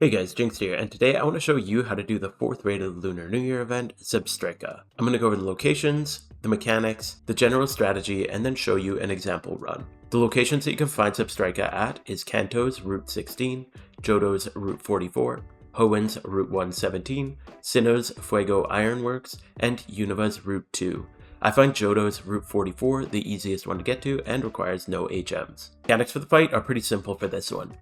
Hey guys, Jinx here, and today I want to show you how to do the 4th raid of the Lunar New Year event, Zebstrika. I'm going to go over the locations, the mechanics, the general strategy, and then show you an example run. The locations that you can find Zebstrika at is Kanto's Route 16, Johto's Route 44, Hoen's Route 117, Sinnoh's Fuego Ironworks, and Univa's Route 2. I find Johto's Route 44 the easiest one to get to and requires no HMs. Mechanics for the fight are pretty simple for this one.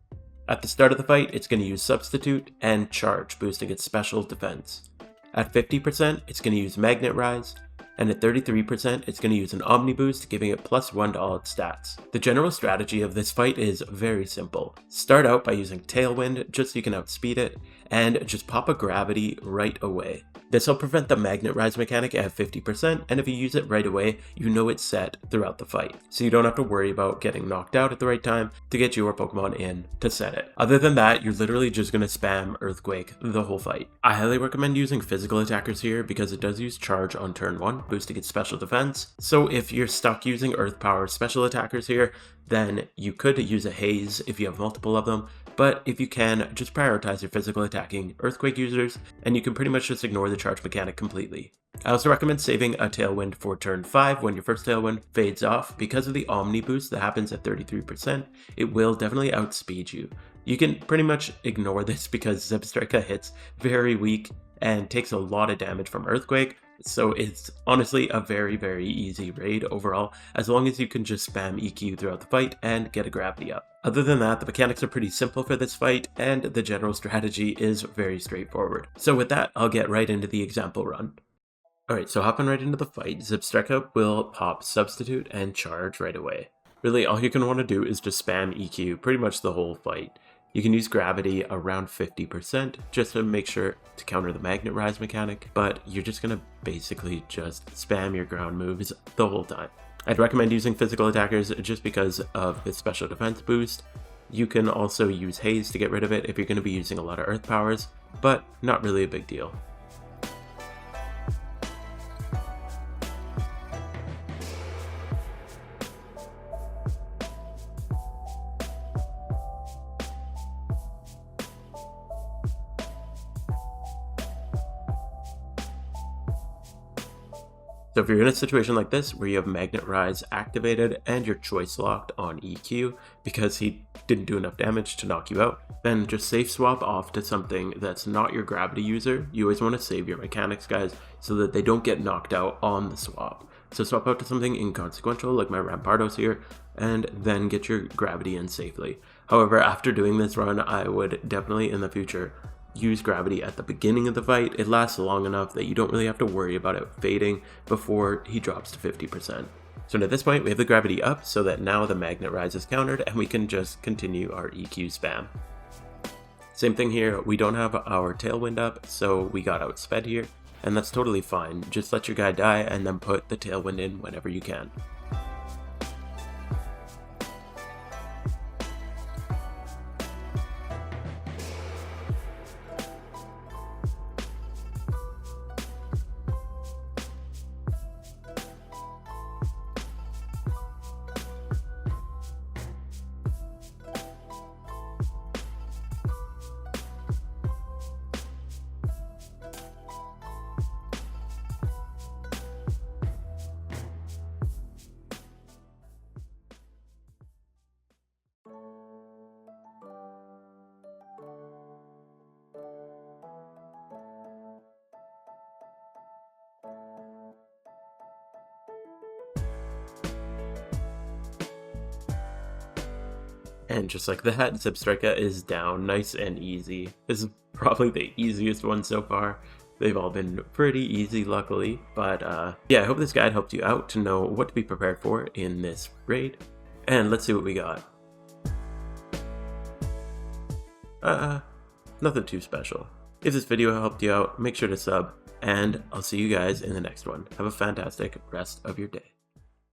At the start of the fight, it's going to use Substitute and Charge, boosting its special defense. At 50%, it's going to use Magnet Rise, and at 33%, it's going to use an Omni Boost, giving it +1 to all its stats. The general strategy of this fight is very simple. Start out by using Tailwind, just so you can outspeed it, and just pop a Gravity right away. This will prevent the Magnet Rise mechanic at 50%, and if you use it right away, you know it's set throughout the fight. So you don't have to worry about getting knocked out at the right time to get your Pokemon in to set it. Other than that, you're literally just going to spam Earthquake the whole fight. I highly recommend using physical attackers here because it does use Charge on turn 1, boosting its special defense. So if you're stuck using Earth Power special attackers here, then you could use a Haze if you have multiple of them, but if you can, just prioritize your physical attacking Earthquake users, and you can pretty much just ignore the Charge mechanic completely. I also recommend saving a Tailwind for turn 5 when your first Tailwind fades off. Because of the Omni Boost that happens at 33%, it will definitely outspeed you. You can pretty much ignore this because Zebstrika hits very weak and takes a lot of damage from Earthquake, so it's honestly a very easy raid overall, as long as you can just spam EQ throughout the fight and get a gravity up. Other than that, the mechanics are pretty simple for this fight, and the general strategy is very straightforward. So with that, I'll get right into the example run. Alright, so hopping right into the fight, Zebstrika will pop Substitute and Charge right away. Really, all you're going to want to do is just spam EQ pretty much the whole fight. You can use Gravity around 50% just to make sure to counter the Magnet Rise mechanic, but you're just going to basically just spam your ground moves the whole time. I'd recommend using physical attackers just because of the special defense boost. You can also use Haze to get rid of it if you're going to be using a lot of Earth powers, but not really a big deal. So if you're in a situation like this where you have Magnet Rise activated and your choice locked on EQ because he didn't do enough damage to knock you out, then just safe swap off to something that's not your Gravity user. You always want to save your mechanics, guys, so that they don't get knocked out on the swap. So swap out to something inconsequential like my Rampardos here, and then get your Gravity in safely. However, after doing this run, I would definitely in the future use Gravity at the beginning of the fight. It lasts long enough that you don't really have to worry about it fading before he drops to 50%. So at this point, we have the Gravity up so that now the Magnet Rise is countered and we can just continue our EQ spam. Same thing here, we don't have our Tailwind up, so we got outsped here, and that's totally fine. Just let your guy die and then put the Tailwind in whenever you can. And just like that, Zebstrika is down nice and easy. This is probably the easiest one so far. They've all been pretty easy, luckily. But yeah, I hope this guide helped you out to know what to be prepared for in this raid. And let's see what we got. Nothing too special. If this video helped you out, make sure to sub, and I'll see you guys in the next one. Have a fantastic rest of your day.